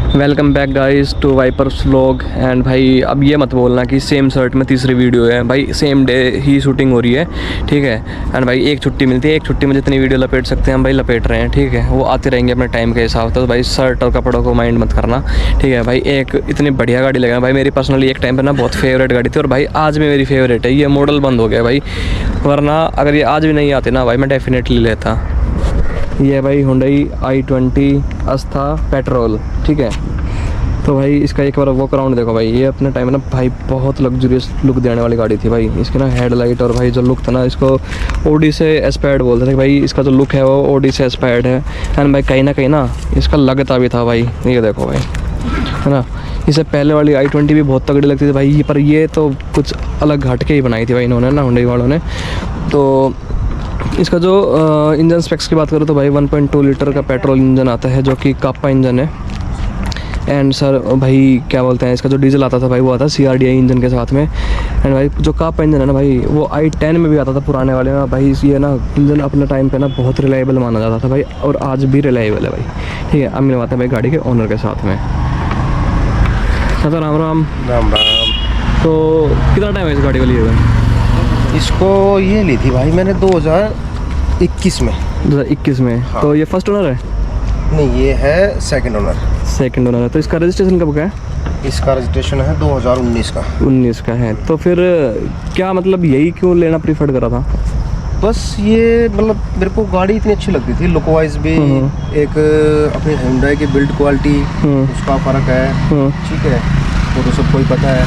Welcome back guys to Vipers vlog. And भाई अब ये मत बोलना कि सेम शर्ट में तीसरी वीडियो है। भाई सेम डे ही शूटिंग हो रही है, ठीक है। एंड भाई एक छुट्टी मिलती है, एक छुट्टी में जितनी वीडियो लपेट सकते हैं हम भाई लपेट रहे हैं, ठीक है। वो आते रहेंगे अपने टाइम के हिसाब से। तो भाई शर्ट और कपड़ों को माइंड मत करना, ठीक है। भाई एक इतनी बढ़िया गाड़ी लगा भाई, मेरी पर्सनली एक टाइम पर ना बहुत फेवरेट गाड़ी थी और भाई आज भी मेरी फेवरेट है। ये मॉडल बंद हो गया भाई, वरना अगर ये आज भी नहीं आते ना भाई मैं डेफिनेटली लेता। ये भाई Hyundai i20 अस्था पेट्रोल, ठीक है। तो भाई इसका एक बार वॉक अराउंड देखो भाई। ये अपने टाइम में ना भाई बहुत लग्जरियस लुक देने वाली गाड़ी थी भाई। इसके ना हेडलाइट और भाई जो लुक था ना, इसको ओडी से एस्पायर्ड बोलते थे भाई। इसका जो लुक है वो ओडी से एस्पायर्ड है। एंड भाई कहीं ना इसका लगता भी था भाई। ये देखो भाई, है ना। इससे पहले वाली i20 भी बहुत तगड़ी लगती थी भाई, पर ये तो कुछ अलग हट के ही बनाई थी भाई इन्होंने ना, Hyundai वालों ने। तो इसका जो इंजन स्पेक्स की बात करूँ तो भाई 1.2 लीटर का पेट्रोल इंजन आता है जो कि काप्पा इंजन है। एंड सर भाई क्या बोलते हैं, इसका जो डीजल आता था भाई वो आता CRDI इंजन के साथ में। एंड भाई जो काप्पा इंजन है ना भाई, वो i10 में भी आता था पुराने वाले में भाई। ये ना इंजन अपने टाइम पे ना बहुत रिलायबल माना जाता था भाई, और आज भी रिलायबल है भाई, ठीक है। अब मिलवाते हैं भाई गाड़ी के ओनर के साथ में। सर राम राम। राम राम। तो कितना टाइम है इस गाड़ी को लिए हुए? इसको ये ली थी भाई मैंने 2021 में। 2021 में? हाँ। तो ये फर्स्ट ओनर है? नहीं, ये है सेकंड ओनर। सेकंड ओनर है। तो इसका रजिस्ट्रेशन कब का है? इसका रजिस्ट्रेशन है 2019 का। 19 का है। तो फिर क्या मतलब यही क्यों लेना प्रीफर करा था? बस ये मतलब मेरे को गाड़ी इतनी अच्छी लगती थी, लुक वाइज भी। एक अपनी Hyundai की बिल्ड क्वालिटी, उसका फ़र्क है, ठीक है, वो तो सबको ही पता है।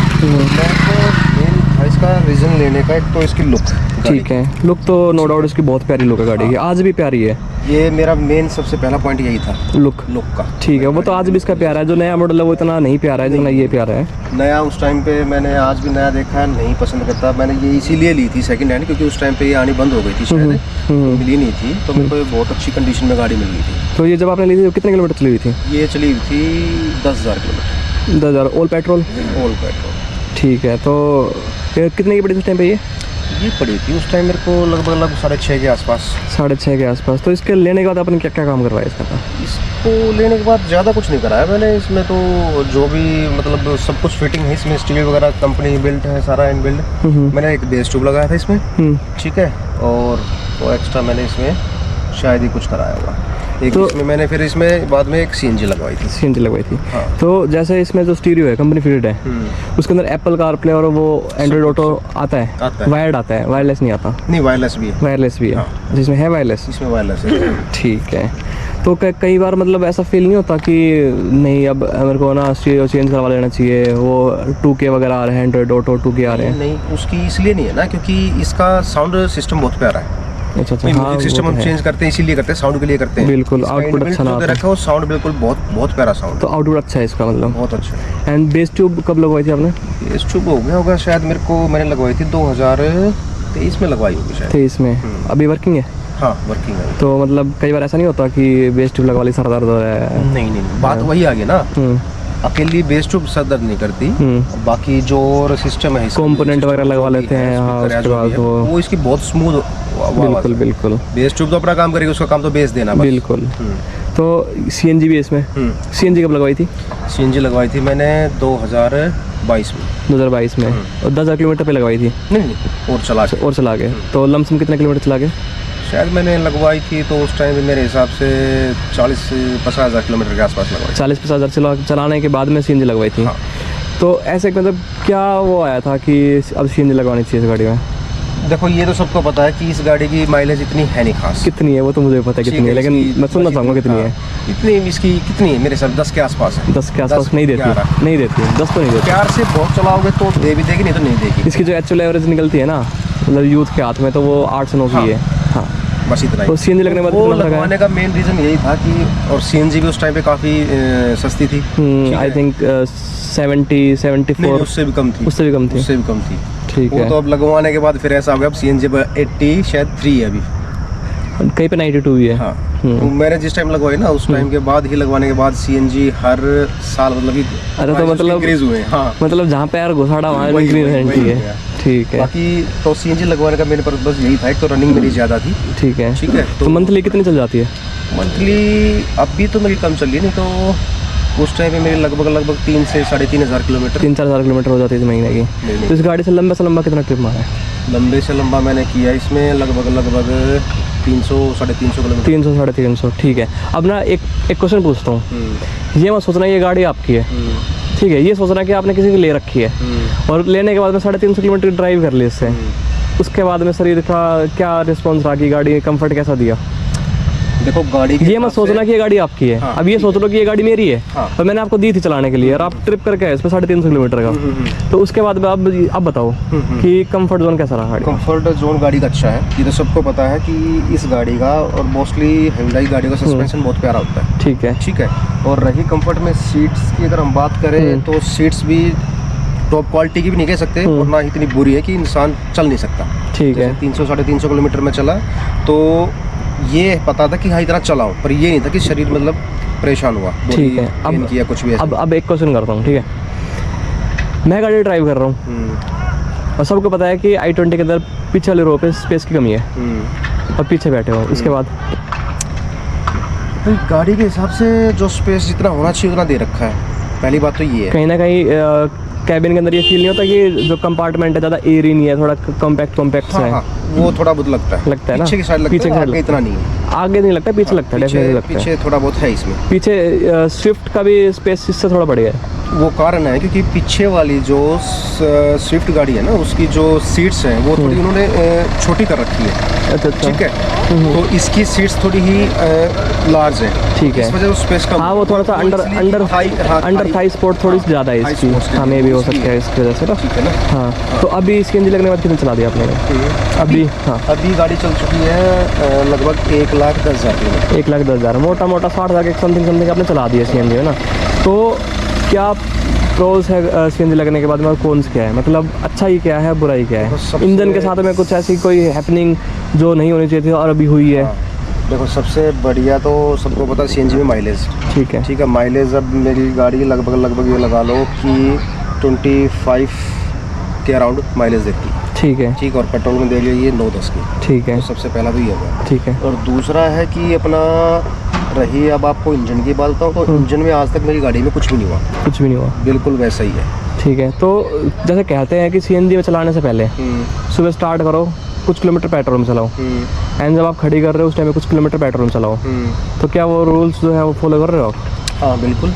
मेन इसका रीज़न लेने का एक तो इसकी लुक, ठीक है। लुक तो नो डाउट इसकी बहुत प्यारी लुक है गाड़ी की, आज भी प्यारी है। ये मेरा मेन सबसे पहला पॉइंट यही था, लुक का। ठीक है, वो तो आज भी इसका प्यारा है। जो नया मॉडल है वो इतना नहीं प्यारा है जितना ये प्यारा है। नया उस टाइम पे मैंने आज भी नया देखा है, नहीं पसंद करता। मैंने ये इसीलिए ली थी सेकंड हैंड, क्योंकि उस टाइम पे ये आनी बंद हो गई थी शायद, मिली नहीं थी। तो मेरे को ये बहुत अच्छी कंडीशन में गाड़ी मिल गई थी। तो ये जब आपने ली थी कितने किलोमीटर चली हुई थी? ये चली हुई थी 10,000 kilometre. 10,000 all petrol? All petrol. ठीक है। तो ये कितने की पड़ी उस टाइम पे? ये पड़ी थी उस टाइम मेरे को लगभग 6.5 के आसपास। 6.5 के आसपास। तो इसके लेने के बाद आपने क्या क्या काम करवाया इसका? इसको लेने के बाद ज़्यादा कुछ नहीं कराया मैंने इसमें। तो जो भी मतलब सब कुछ फिटिंग है इसमें, स्टील वगैरह कंपनी बिल्ट है सारा, इन बिल्ड। मैंने एक बेस ट्यूब लगाया था इसमें, ठीक है। और वो एक्स्ट्रा मैंने इसमें शायद ही कुछ कराया होगा। एक तो इसमें मैंने फिर इसमें बाद में एक CNG लगवाई थी। CNG लगवाई थी। हाँ। तो जैसे इसमें जो स्टीरियो है कंपनी फिटेड है, उसके अंदर एप्पल कारप्ले और वो एंड्रॉइड ऑटो आता है, वायर्ड आता है, वायरलेस नहीं आता? नहीं, वायरलेस भी है। वायरलेस भी है। हाँ। जिसमें है वायरलेस? इसमें वायरलेस है। ठीक है। तो कई बार मतलब ऐसा फील नहीं होता कि नहीं अब मेरे को ना स्टीरियो चेंज करवा लेना चाहिए, वो 2K वगैरह आ रहे हैं, एंड्रॉइड ऑटो 2K आ रहे हैं? नहीं, उसकी इसलिए नहीं है ना, क्योंकि इसका साउंड सिस्टम बहुत प्यारा है। अच्छा। म्यूजिक सिस्टम हम चेंज करते हैं इसीलिए करते हैं, साउंड के लिए करते हैं। बिल्कुल, आउटपुट अच्छा ना रखा हो, साउंड बिल्कुल बहुत प्यारा साउंड। तो आउटपुट अच्छा है इसका मतलब? बहुत अच्छा है। एंड बेस ट्यूब कब लगवाई थी आपने? बेस ट्यूब हो गया होगा शायद, मेरे को मैंने लगवाई थी 2023 में लगवाई होगी शायद। 23 में? अभी वर्किंग है? हाँ, वर्किंग है। तो मतलब कई बार ऐसा नहीं होता कि बेस ट्यूब लगवा ली सर दर्द हो रहा है? नहीं, बात वही आ गई ना, अकेली बेस ट्यूब सर दर्द नहीं करती। बाकी जो और सिस्टम है, कंपोनेंट वगैरह लगवा लेते हैं, हाँ, उसके बाद वो इसकी बहुत स्मूथ। बिल्कुल। बेस ट्यूब तो अपना काम करेगी, उसका काम तो बेस देना बस। बिल्कुल। तो CNG भी इसमें? CNG कब लगवाई थी? CNG लगवाई थी मैंने 2022 में। 2022 में? और 10,000 किलोमीटर पे लगवाई थी? नहीं, और चला गए। तो लमसम कितने किलोमीटर चला गए? शायद मैंने लगवाई थी तो उस टाइम मेरे हिसाब से 40-50 हज़ार किलोमीटर के आसपास लगवाई। 40-50 हज़ार चलाने के बाद में CNG लगवाई थी? हाँ। तो ऐसे मतलब क्या वो आया था कि अब CNG लगवानी चाहिए इस गाड़ी में? देखो, ये तो सबको पता है कि इस गाड़ी की माइलेज इतनी है नहीं खास। कितनी है वो तो मुझे पता है कितनी है, लेकिन मैं सुनना चाहूँगा कितनी है। इतनी इसकी कितनी है, मेरे हिसाब 10 के आसपास है। 10 के आसपास? नहीं देती 10 तो नहीं देती। प्यार से बहुत चलाओगे तो दे भी देगी, नहीं तो नहीं देगी। इसकी जो एक्चुअल एवरेज निकलती है ना, मतलब यूथ के हाथ में, तो वो 8 से 9 की है। हाँ, बस इतना ही। तो CNG लगने के बाद वो लगवाने का मेन रीज़न यही था कि, और CNG भी उस टाइम पे काफ़ी सस्ती थी। I think 70-74। उससे भी कम थी। ठीक है। वो तो अब लगवाने के बाद फिर ऐसा हो गया, अब CNG 80 शायद 3 है अभी, कहीं पे 92 ही है। हाँ। तो मैंने जिस टाइम लगवाई ना, उस टाइम के बाद ही लगवाने के बाद CNG हर साल मतलब कि अरे तो मतलब इंक्रीज हुए। हाँ, मतलब जहाँ पे यार घुसाड़ा वहाँ इंक्रीमेंट ही है। ठीक है। बाकी तो CNG लगवाने का मेरे पर्पस यही था, एक तो रनिंग मेरी ज़्यादा थी। ठीक है। तो मंथली कितनी चल जाती है? मंथली अभी तो मेरी कम चल रही है, नहीं तो उस टाइम पे मेरी लगभग 3 से 3.5 हज़ार किलोमीटर। 3-4 हज़ार किलोमीटर हो जाती थी महीने की। नहीं। तो इस गाड़ी से लंबा कितना ट्रिप मारा है? लंबे से लंबा मैंने किया इसमें लगभग 300-350 किलोमीटर। 300-350, ठीक है। अब ना एक क्वेश्चन पूछता हूँ। ये मत सोचना ये गाड़ी आपकी है, ठीक है, ये सोचना कि आपने किसी की ले रखी है और लेने के बाद में 350 किलोमीटर ड्राइव कर ली इससे, उसके बाद में शरीर का क्या रिस्पॉन्स रहा कि गाड़ी कंफर्ट कैसा दिया? देखो गाड़ी ये मत सोचना कि ये गाड़ी आपकी है। हाँ, अब ये सोच लो कि ये गाड़ी मेरी है और मैंने आपको दी थी चलाने के लिए और आप ट्रिप करके आए इसमें 350 किलोमीटर का, तो उसके बाद में अब बताओ कि कंफर्ट जोन कैसा रहा गाड़ी? कंफर्ट जोन गाड़ी का अच्छा है, ये तो सबको पता है कि इस गाड़ी का और मोस्टली Hyundai गाड़ी का सस्पेंशन बहुत प्यारा होता है। ठीक है, ठीक है। और रही कंफर्ट में सीट्स की अगर हम बात करें तो सीट्स भी टॉप क्वालिटी की भी नहीं कह सकते और ना इतनी बुरी है कि इंसान चल नहीं सकता। ठीक है। 300-350 किलोमीटर में चला तो ये पता था कि हाँ इतना चलाऊं, पर ये नहीं था कि शरीर मतलब परेशान हुआ। ठीक है। अब किया कुछ भी अब एक क्वेश्चन करता हूँ, ठीक है। मैं गाड़ी ड्राइव कर रहा हूँ और सबको पता है कि i20 के अंदर पीछे वाले रो पे स्पेस की कमी है और पीछे बैठे हो, इसके बाद तो गाड़ी के हिसाब से जो स्पेस जितना होना चाहिए उतना दे रखा है। पहली बात तो ये है। कहीं ना कहीं कैबिन के अंदर ये फील नहीं होता कि जो कंपार्टमेंट है ज़्यादा एयरी नहीं है, थोड़ा कॉम्पैक्ट हाँ, है? हाँ, वो थोड़ा बहुत लगता है ना? पीछे की साइड लगता पीछे है, की आगे इतना नहीं है। आगे नहीं लगता, पीछे लगता है, डेफिनेटली लगता है। पीछे थोड़ा बहुत है इसमें। पीछे स्विफ्ट का भी स्पेस इससे थोड़ा बढ़िया है। वो कारण है क्योंकि पीछे वाली जो स्विफ्ट गाड़ी है ना उसकी जो सीट्स हैं वो थोड़ी उन्होंने छोटी कर रखी है। अच्छा। ठीक है। तो इसकी सीट्स थोड़ी ही लार्ज है। ठीक है। इस वजह से स्पेस कम। हाँ, वो थोड़ा सा अंडर थाई स्पोर्ट थोड़ी सी ज़्यादा है इसकी। हाँ, मे भी हो सकता है इसकी वजह से ना। ठीक है ना। हाँ, तो अभी इसकी इंजन लगने के बाद कितने चला दिया आपने? अभी हाँ, अभी गाड़ी चल चुकी है लगभग 1,10,000 किलोमीटर। 1,10,000 मोटा 60,000 के समथिंग आपने चला दिया CNG में ना। तो क्या प्रोज है CNG लगने के बाद में और कौन क्या है, मतलब अच्छा ही क्या है बुरा ही क्या है? इंजन के साथ में कुछ ऐसी कोई हैपनिंग जो नहीं होनी चाहिए थी और अभी हुई है? देखो सबसे बढ़िया तो सबको पता है CNG में माइलेज। ठीक है। ठीक है। माइलेज अब मेरी गाड़ी लगभग ये लगा लो कि 25 के अराउंड माइलेज देती है। ठीक है। ठीक। और पेट्रोल में दे लिया ये 9-10 की। ठीक है। तो सबसे पहला तो ये होगा। ठीक है। और दूसरा है कि अपना रही अब आपको इंजन की बात बताऊँ तो इंजन में आज तक मेरी गाड़ी में कुछ भी नहीं हुआ। कुछ भी नहीं हुआ? बिल्कुल वैसा ही है। ठीक है। तो जैसे कहते हैं कि CNG में चलाने से पहले सुबह स्टार्ट करो, कुछ किलोमीटर पेट्रोल में चलाओ, एंड जब आप खड़ी कर रहे हो उस टाइम में कुछ किलोमीटर पेट्रोल में चलाओ, तो क्या वो रूल्स जो है वो फॉलो कर रहे हो आप? हाँ बिल्कुल।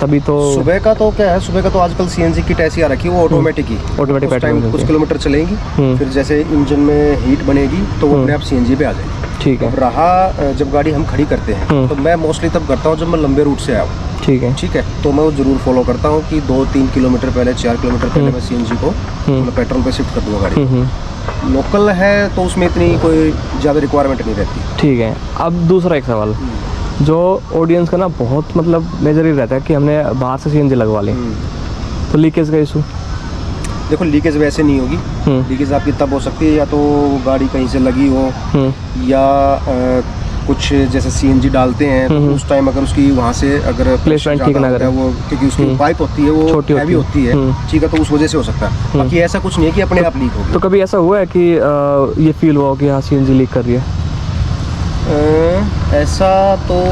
तभी तो सुबह का तो क्या है, सुबह का तो आजकल CNG किट ऐसी आ रखी है वो ऑटोमेटिक ही ऑटोमेटिक पेट्रोल कुछ किलोमीटर चलेगी, फिर जैसे इंजन में हीट बनेगी तो वो अपने आप CNG पे आ जाएगी। ठीक है। रहा जब गाड़ी हम खड़ी करते हैं तो मैं मोस्टली तब करता हूँ जब मैं लंबे रूट से आया हूँ। ठीक है। ठीक है। तो मैं वो जरूर फॉलो करता हूँ कि 2-3 किलोमीटर पहले 4 किलोमीटर पहले मैं CNG को मैं पेट्रोल पे शिफ्ट कर दूँगा गाड़ी। लोकल है तो उसमें इतनी कोई ज़्यादा रिक्वायरमेंट नहीं रहती। ठीक है। अब दूसरा एक सवाल जो ऑडियंस का ना बहुत मतलब मेजर ही रहता है कि हमने बाहर से CNG लगवा ली तो लीकेज का इशू? देखो लीकेज वैसे नहीं होगी। लीकेज आपकी तब हो सकती है या तो गाड़ी कहीं से लगी हो या कुछ जैसे CNG डालते हैं तो उस टाइम अगर उसकी वहाँ से अगर प्लेसमेंट ठीक ना करें वो क्योंकि उसकी पाइप होती है वो हैवी होती है। ठीक है। तो उस वजह से हो सकता है। बाकी ऐसा कुछ नहीं है कि अपने आप लीक होगी। तो कभी ऐसा हुआ है कि ये फील हुआ कि हाँ CNG लीक कर रही है? ऐसा तो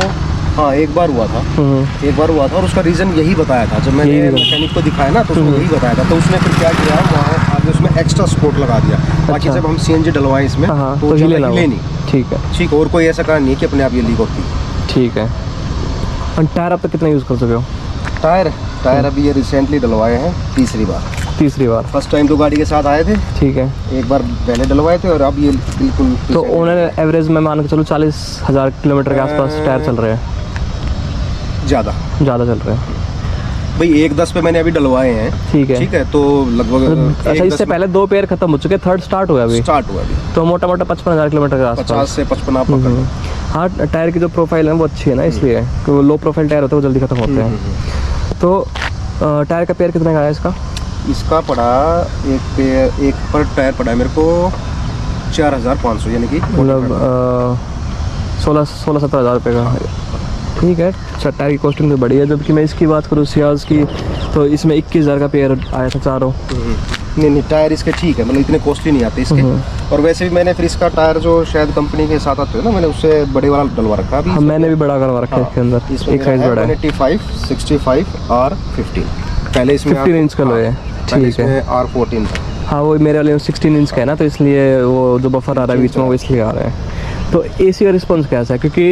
हाँ एक बार हुआ था और उसका रीज़न यही बताया था। जब मैंने मैकेनिक को दिखाया ना तो उसने यही बताया था। तो उसने फिर क्या किया, वहाँ आगे उसमें एक्स्ट्रा सपोर्ट लगा दिया ताकि जब हम CNG डलवाएं इसमें तो हिले नहीं। ठीक है। ठीक। और कोई ऐसा कारण नहीं है कि अपने आप ये लीक होती। ठीक है। और टायर अब तक कितना यूज़ कर चुके हो? टायर अभी ये रिसेंटली डलवाए हैं तीसरी बार। फर्स्ट टाइम तो गाड़ी के साथ आए थे। ठीक है। एक बार पहले डलवाए थे और अब ये बिल्कुल। तो उन्होंने एवरेज में मान के चलो 40,000 किलोमीटर के आसपास टायर चल रहे हैं? ज़्यादा चल रहे हैं भाई। 1.10 पे मैंने अभी डलवाए हैं। ठीक है। तो लगभग अच्छा इससे पहले 2 पेयर खत्म हो चुके, थर्ड स्टार्ट हुआ अभी तो मोटा 55,000 किलोमीटर के आसपास। 50 से 55 आप पकड़ लो। हाँ, टायर की जो प्रोफाइल है वो अच्छी है ना, इसलिए कि वो लो प्रोफाइल टायर होते हैं वो जल्दी खत्म होते हैं। तो टायर का पेयर कितने का आया इसका पड़ा एक पर टायर पड़ा है मेरे को 4,500 यानी कि मतलब 16-17 हज़ार रुपये का। ठीक है, टायर की कॉस्टिंग तो बढ़िया है। जबकि मैं इसकी बात करूँ सियाज की, तो इसमें 21,000 का पेयर आया था चारों। नहीं टायर इसके ठीक है, मतलब इतने कॉस्टली नहीं आते इसके। और वैसे भी मैंने फिर इसका टायर जो शायद कंपनी के साथ आते हैं ना, मैंने उससे बड़े वाला डलवा रखा अभी। हाँ, मैंने भी बड़ा करवा रखा है इसके अंदर, एक साइज बड़ा है। 85, 65 R15। पहले इसमें 15 इंच का लो है, ठीक है। R14 था। हाँ, वो मेरे वाले में 16 इंच का है ना, तो इसलिए वो जो बफर आ रहा है बीच में वो इसलिए आ रहा है। तो एसी का रिस्पॉन्स कैसा है? क्योंकि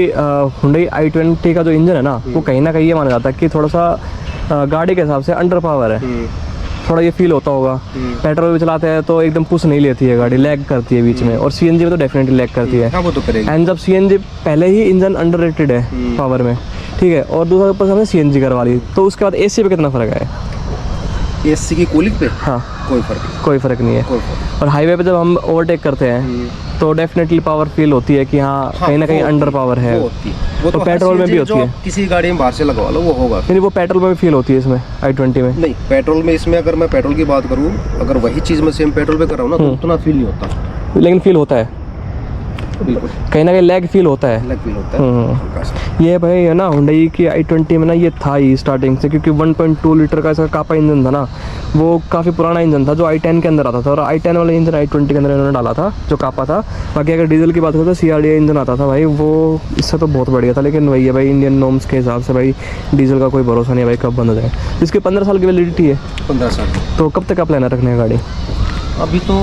Hyundai i20 का जो इंजन है ना, वो कहीं ना कहीं ये माना जाता है कि थोड़ा सा गाड़ी के हिसाब से अंडर पावर है। थोड़ा ये फील होता होगा। पेट्रोल भी चलाते हैं तो एकदम पुश नहीं लेती है गाड़ी, लैग करती है बीच में। और सीएनजी में तो डेफिनेटली लैग करती है। हाँ, वो तो करेगी। एंड जब सीएनजी पहले ही इंजन अंडररेटेड है पावर में, ठीक है, और दूसरा ऊपर से हमने सीएनजी करवा ली, तो उसके बाद एसी पे कितना फ़र्क है? एसी की कूलिंग पे हाँ, कोई फ़र्क नहीं है। और हाईवे पे जब हम ओवरटेक करते हैं तो डेफिनेटली पावर फील होती है कि हाँ, कहीं ना कहीं अंडर पावर है। वो तो पेट्रोल में भी होती है। किसी गाड़ी में बाहर से लगवा लो वो होगा। नहीं, वो पेट्रोल में भी फील होती है इसमें i20 में। नहीं, पेट्रोल में इसमें अगर मैं पेट्रोल की बात करूँ, अगर वही चीज़ मैं सेम पेट्रोल पे कर रहा हूँ ना, तो उतना फील नहीं होता। लेकिन फील होता है, बिल्कुल कहीं ना कहीं लैग फील होता है। अलग फील होता है। ये भाई है ना Hyundai की i20 में ना, ये था ही स्टार्टिंग से, क्योंकि 1.2 लीटर का इसका कापा इंजन था ना, वो काफ़ी पुराना इंजन था जो i10 के अंदर आता था। और i10 वाला इंजन i20 के अंदर इन्होंने डाला था जो कापा था। बाकी अगर डीजल की बात करें तो CRDI इंजन आता था भाई, वो इससे तो बहुत बढ़िया था। लेकिन वही है भाई, इंडियन नॉर्म्स के हिसाब से भाई डीजल का कोई भरोसा नहीं है भाई, कब बंद हो जाए। इसकी 15 साल की वैलिडिटी है। 15 साल। तो कब तक का प्लान है रखने का गाड़ी? अभी तो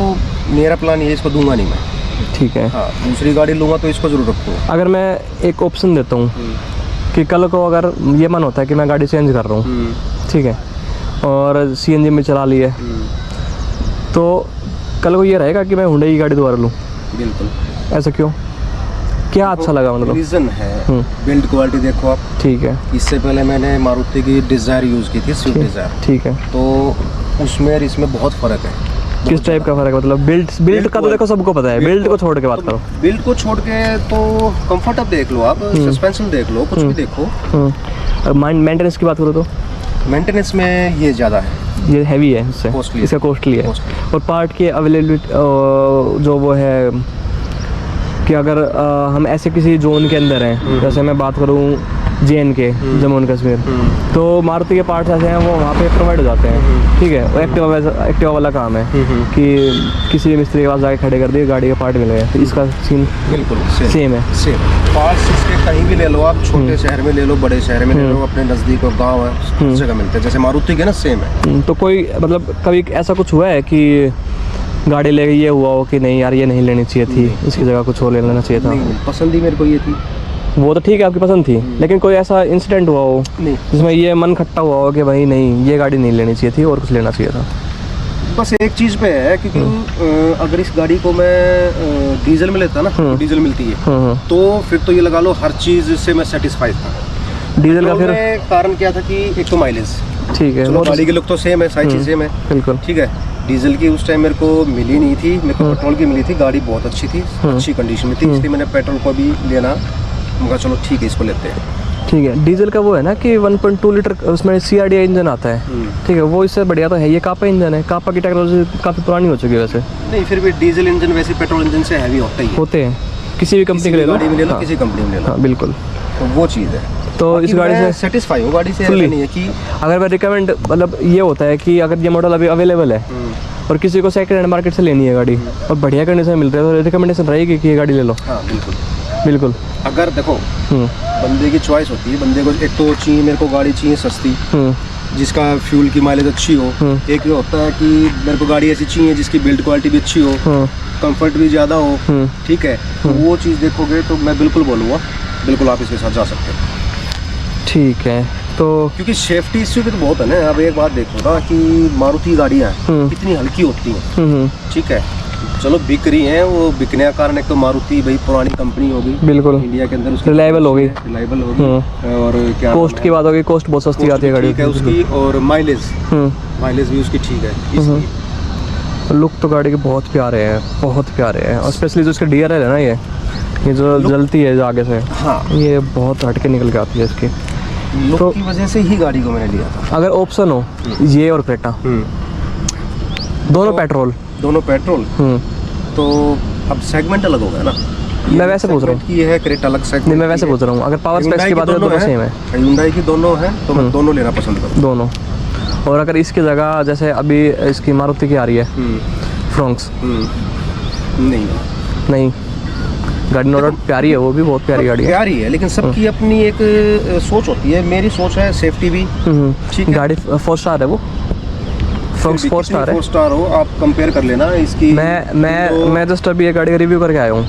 मेरा प्लान ये, इसको दूंगा नहीं मैं। ठीक है। हाँ, दूसरी गाड़ी लूँगा तो इसको ज़रूर रखूँगा। अगर मैं एक ऑप्शन देता हूँ कि कल को अगर ये मन होता है कि मैं गाड़ी चेंज कर रहा हूँ, ठीक है, और सीएनजी में चला ली है, तो कल को ये रहेगा कि मैं Hyundai की गाड़ी दोबारा लूँ? बिल्कुल। ऐसा क्यों? क्या अच्छा लगा? मतलब रीज़न है, बिल्ड क्वालिटी देखो आप। ठीक है। इससे पहले मैंने मारुति की डिज़ायर यूज़ की थी, स्विफ्ट डिज़ायर। ठीक है। तो उसमें और इसमें बहुत फ़र्क है। किस टाइप का फ़र्क है? मतलब बिल्ड का तो देखो सबको पता है, बिल्ड को छोड़ के बात करो। बिल्ड को छोड़ के तो कंफर्ट अब देख लो आप, सस्पेंशन देख लो, कुछ भी देखो। मेंटेनेंस की बात करो तो मेंटेनेंस में ये ज़्यादा है, ये हैवी है, इससे इसका कॉस्टली है। और पार्ट की अवेलेबिलिटी जो वो है कि अगर हम ऐसे किसी जोन के अंदर हैं, जैसे मैं बात करूँ JN के, जम्मू एंड कश्मीर, तो मारुति के पार्ट्स ऐसे हैं वो वहाँ पे प्रोवाइड हो जाते हैं। ठीक है, वो एक्टिवा वाला काम है कि किसी भी मिस्त्री के पास जाके खड़े कर दिए, गाड़ी का पार्ट मिल गया। तो इसका सीन बिल्कुल सेम है। पार्ट्स इसके कहीं भी ले लो आप, छोटे शहर में ले लो, बड़े शहर में ले लो, अपने नज़दीक गाँव है, हर जगह मिलते हैं। जैसे मारुति के ना सेम है। तो कोई मतलब कभी ऐसा कुछ हुआ है कि गाड़ी ले ये हुआ हो कि नहीं यार ये नहीं लेनी चाहिए थी, इसकी जगह कुछ और ले लेना चाहिए था? नहीं, पसंद ही मेरे को ये थी। वो तो ठीक है, आपकी पसंद थी, लेकिन कोई ऐसा इंसिडेंट हुआ हो जिसमें ये मन खट्टा हुआ हो कि भाई नहीं ये गाड़ी नहीं लेनी चाहिए थी और कुछ लेना चाहिए था? बस एक चीज़ पे है, क्योंकि अगर इस गाड़ी को मैं डीजल में लेता ना, डीजल मिलती है, तो फिर तो ये लगा लो हर चीज़ से मैं सेटिस्फाइड था। डीजल का फिर कारण क्या था कि एक तो माइलेज, ठीक है, चलो गाड़ी के लुक तो सेम है, सारी चीज़ सेम है, बिल्कुल ठीक है। डीजल की उस टाइम मेरे को मिली नहीं थी, मेरे को पेट्रोल की मिली थी। गाड़ी बहुत अच्छी थी, अच्छी कंडीशन में थी, इसलिए मैंने पेट्रोल को भी लेना, मगर चलो ठीक है इसको लेते हैं। ठीक है, डीजल का वो है ना कि 1.2 लीटर उसमें CRDI इंजन आता है, ठीक है, वो इससे बढ़िया तो है। ये कापा इंजन है, कापा की टेक्नोलॉजी काफ़ी पुरानी हो चुकी है वैसे। नहीं, फिर भी डीजल इंजन वैसे पेट्रोल इंजन से हैवी होता ही होते हैं, किसी भी कंपनी के ले लो, किसी कंपनी में ले लो। हाँ बिल्कुल, तो वो चीज़ है। तो इस गाड़ी से सेटिस्फाई हूँ, गाड़ी से ऐसा नहीं है कि अगर मैं रिकमेंड, मतलब ये होता है कि अगर ये मॉडल अभी अवेलेबल है और किसी को सेकंड हैंड मार्केट से लेनी है गाड़ी और बढ़िया कंडीशन में मिल रही है, तो रिकमेंडेशन रहेगी कि ये गाड़ी ले लो। हाँ बिल्कुल बिल्कुल। अगर देखो बंदे की चॉइस होती है, बंदे को एक तो चाहिए, मेरे को गाड़ी चाहिए सस्ती जिसका फ्यूल की माइलेज अच्छी हो, एक ये होता है कि मेरे को गाड़ी ऐसी चाहिए जिसकी बिल्ड क्वालिटी भी अच्छी हो, कंफर्ट भी ज़्यादा हो, ठीक है, तो वो चीज़ देखोगे तो मैं बिल्कुल बोलूँगा बिल्कुल आप इसके साथ जा सकते हो। ठीक है, तो क्योंकि सेफ्टी इश्यू भी तो बहुत है ना। अब एक बात देखो ना कि मारुति गाड़ियाँ कितनी हल्की होती हैं, ठीक है, चलो बिक रही हैं, वो बिकने का कारण एक तो मारुति भाई पुरानी कंपनी होगी, बिल्कुल इंडिया के अंदर उसकी रिलायबल होगी, और क्या कॉस्ट की बात होगी, कॉस्ट बहुत सस्ती आती है गाड़ी, ठीक है उसकी, और माइलेज भी उसकी ठीक है। लुक तो गाड़ी के बहुत प्यारे हैं, बहुत प्यारे हैं, और स्पेशली जो इसका DRL है ना, ये जो जलती है जो आगे से, हाँ ये बहुत हटके निकल के आती है इसकी लुक तो, की वजह से ही गाड़ी को मैंने लिया था। अगर ऑप्शन हो ये और क्रेटा, दोनों पेट्रोल, तो अब सेगमेंट अलग हो गया ना। मैं वैसे पूछ रहा हूँ कि ये है क्रेटा अलग सेगमेंट नहीं, मैं वैसे पूछ रहा हूँ अगर पावर स्पेक्स की बात करें तो दोनों सेम है। Hyundai की दोनों है तो मैं दोनों लेना पसंद करूँ। दोनों। और अगर इसकी जगह जैसे अभी इसकी मारुति की आ रही है फ्रोंक्स, नहीं नहीं गाड़ी नो डाउट प्यारी है, वो भी बहुत प्यारी गाड़ी है, प्यारी है, लेकिन सबकी अपनी एक सोच होती है। मेरी सोच है सेफ्टी भी ठीक है। गाड़ी 4 स्टार है वो, फ्रोंक्स 4 स्टार है। 4 स्टार हो, आप कंपेयर कर लेना इसकी। मैं जस्ट अभी ये गाड़ी का रिव्यू करके आया हूँ,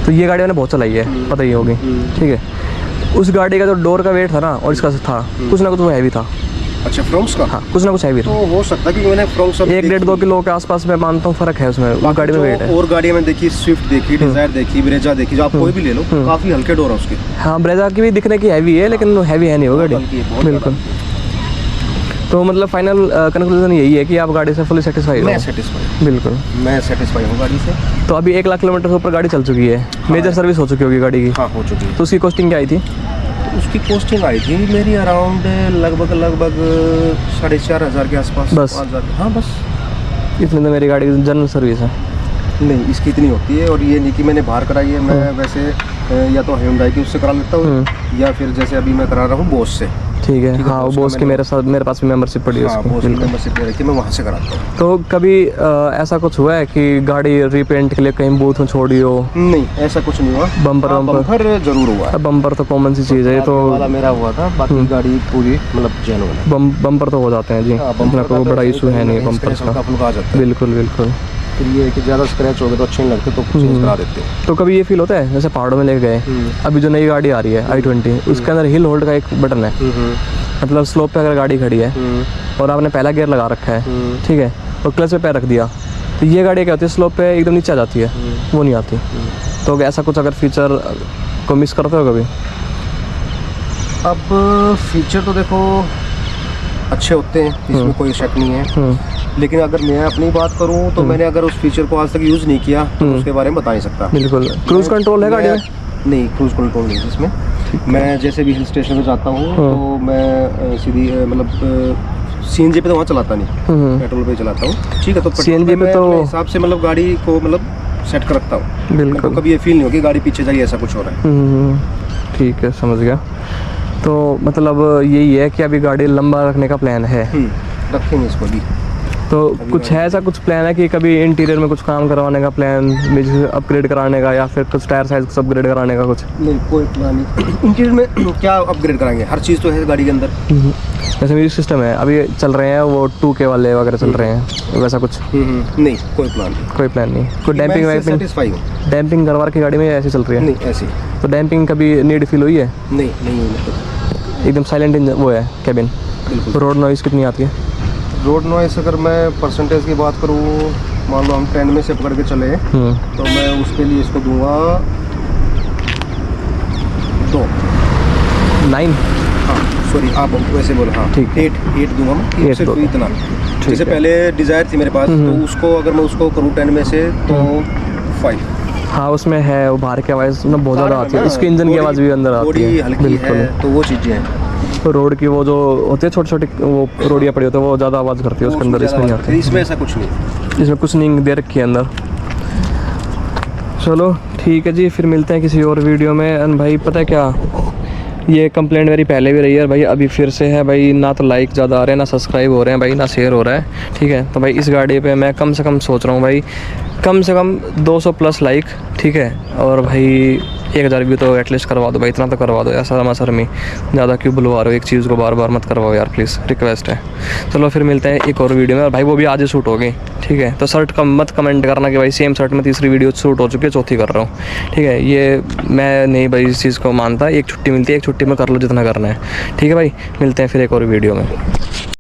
तो ये गाड़ी मैंने बहुत चलाई है, पता ही होगी, ठीक है। उस गाड़ी का जो डोर का वेट था ना और इसका था कुछ ना कुछ वो हैवी था। अच्छा, फ्रोंक्स का? हाँ, कुछ ना कुछ हैवी तो हो सकता है कि मैंने फ्रोंक्स 1-1.5-2 किलो के आसपास मैं मानता हूँ फर्क है उसमें, वो गाड़ी में वेट है। और गाड़ियाँ में देखी, स्विफ्ट देखी, डिजायर देखी, ब्रेजा देखी, जो आप कोई भी ले लो, काफी हल्के डोर है उसके। हाँ, ब्रेजा की भी दिखने की हैवी है, लेकिन हैवी है नहीं वो गाड़ी, बिल्कुल। तो मतलब फाइनल कंक्लूजन यही है कि आप गाड़ी से फुली सेटिस्फाइड हो? मैं सेटिस्फाइड, बिल्कुल मैं सेटिस्फाइड हूँ गाड़ी से। तो अभी 1 लाख किलोमीटर से ऊपर गाड़ी चल चुकी है, मेजर सर्विस हो चुकी होगी गाड़ी की? हाँ, हो चुकी है। तो उसकी कॉस्टिंग क्या आई थी? उसकी कॉस्टिंग आई थी मेरी अराउंड लगभग 4,500 के आसपास। बस? 5,000। हाँ बस इतनी तो मेरी गाड़ी की जनरल सर्विस है। नहीं, इसकी इतनी होती है। और ये नहीं कि मैंने बाहर कराई है, मैं वैसे या तो Hyundai की उससे करा लेता हूँ या फिर जैसे अभी मैं करा रहा हूँ बोस से। ठीक है, हाँ, वो बोस की मेरे पास भी मेंबरशिप पड़ी है हाँ, उसकी, बोस की बिल्कुल। मेंबरशिप ले रखी है, मैं वहाँ से कराता हूँ। तो कभी ऐसा कुछ हुआ है कि गाड़ी रीपेंट के लिए कहीं बूथ में छोड़ी हो? नहीं, ऐसा कुछ नहीं हुआ। बम्पर बम्पर जरूर हुआ है। बम्पर तो कॉमन सी चीज़ है, ये तो वाला मेरा हुआ था, बाकी गाड़ी पूरी मतलब जेन्युइन है। बम्पर तो हो जाते हैं जी, इतना कोई बड़ा इशू है नहीं बम्पर का, आ जाता है। बिल्कुल बिल्कुल। फिर ये है कि ज़्यादा स्क्रैच हो गए तो अच्छे नहीं लगते, तो चेंज करा देते हैं। तो कभी ये फील होता है जैसे पहाड़ों में लेके गए, अभी जो नई गाड़ी आ रही है i20, उसके अंदर हिल होल्ड का एक बटन है, मतलब स्लोप पे अगर गाड़ी खड़ी है और आपने पहला गियर लगा रखा है, ठीक है, और क्लच पे पैर रख दिया, तो ये गाड़ी क्या होती है, स्लोप पे एकदम नीचे आ जाती है, वो नहीं आती। तो ऐसा कुछ अगर फीचर को मिस करते हो कभी? अब फीचर तो देखो अच्छे होते हैं, इसमें कोई शक नहीं है, लेकिन अगर मैं अपनी बात करूं तो मैंने अगर उस फीचर को आज तक यूज़ नहीं किया तो उसके बारे में बता नहीं सकता। बिल्कुल। क्रूज कंट्रोल है गाड़ी में? नहीं, क्रूज कंट्रोल नहीं इसमें। मैं जैसे भी हिल स्टेशन पे जाता हूँ तो मैं सीधी मतलब CNG पे तो वहाँ चलाता नहीं, पेट्रोल पे चलाता हूँ, ठीक है। तो CNG पे तो हिसाब से मतलब गाड़ी को मतलब सेट कर रखता हूँ, बिल्कुल। तो कभी ये फील नहीं हो कि गाड़ी पीछे जा रही है, ऐसा कुछ हो रहा है। ठीक है, समझ गया। तो मतलब यही है कि अभी गाड़ी लंबा रखने का प्लान है? रखेंगे इसको भी। तो कुछ है ऐसा कुछ प्लान है कि कभी इंटीरियर में कुछ काम करवाने का प्लान, अपग्रेड कराने का, या फिर कुछ टायर साइज कुछ अपग्रेड कराने का कुछ? नहीं, कोई प्लान नहीं। इंटीरियर में क्या अपग्रेड कराएंगे, हर चीज़ तो है गाड़ी के अंदर। जैसे म्यूजिक सिस्टम है, अभी चल रहे हैं वो 2K वाले वगैरह चल रहे हैं, वैसा कुछ? नहीं, कोई प्लान नहीं। कोई प्लान नहीं। कोई डैम्पिंग सेटिस्फाई हूँ। डैम्पिंग करवा के गाड़ी में ऐसे चल रही है? नहीं, ऐसी। तो डैम्पिंग कभी नीड फील हुई है? नहीं एकदम साइलेंट वो है कैबिन। बिल्कुल। तो रोड नॉइज़ कितनी आती है? रोड नॉइस अगर मैं परसेंटेज की बात करूँ, मान लो हम 10 में से पकड़ के चले तो मैं उसके लिए इसको दूंगा 2। 9? हाँ सॉरी, आप वैसे बोलो। हाँ ठीक, 8 दूंगा मैं, 8 सिर्फ इतना। जैसे पहले डिज़ायर थी मेरे पास, तो उसको अगर मैं उसको करूँ 10 में से तो 5। हाँ, उसमें है वो बाहर की आवाज़ ना बहुत ज़्यादा आती है, इसके इंजन की आवाज़ भी अंदर आती है, हल्की है, तो वो चीज़ें हैं। तो रोड की वो जो होती है छोटी छोटी वो रोडियाँ पड़ी होती है, वो ज़्यादा आवाज़ करती है उसके अंदर, इसमें नहीं आती। इसमें ऐसा कुछ नहीं, इसमें कुछ नहीं दे रखी है अंदर। चलो ठीक है जी, फिर मिलते हैं किसी और वीडियो में। एंड भाई पता है क्या, ये कंप्लेंट मेरी पहले भी रही है भाई, अभी फिर से है भाई, ना तो लाइक ज़्यादा आ रहे हैं, ना सब्सक्राइब हो रहे हैं भाई, ना शेयर हो रहा है, ठीक है। तो भाई इस गाड़ी पे मैं कम से कम सोच रहा हूँ भाई, कम से कम 200 प्लस लाइक, ठीक है। और भाई 1000 व्यू तो एटलीस्ट करवा दो भाई, इतना तो करवा दो यार, शर्मा शर्मी ज़्यादा क्यों बुलवा रहे हो, एक चीज़ को बार बार मत करवाओ यार प्लीज़, रिक्वेस्ट है। चलो फिर मिलते हैं एक और वीडियो में। और भाई वो भी आज ही शूट हो गई, ठीक है। तो शर्ट का मत कमेंट करना कि भाई सेम शर्ट में तीसरी वीडियो शूट हो चुकी है, चौथी कर रहा हूँ, ठीक है। ये मैं नहीं भाई इस चीज़ को मानता, एक छुट्टी मिलती है, एक छुट्टी में कर लो जितना करना है, ठीक है भाई। मिलते हैं फिर एक और वीडियो में।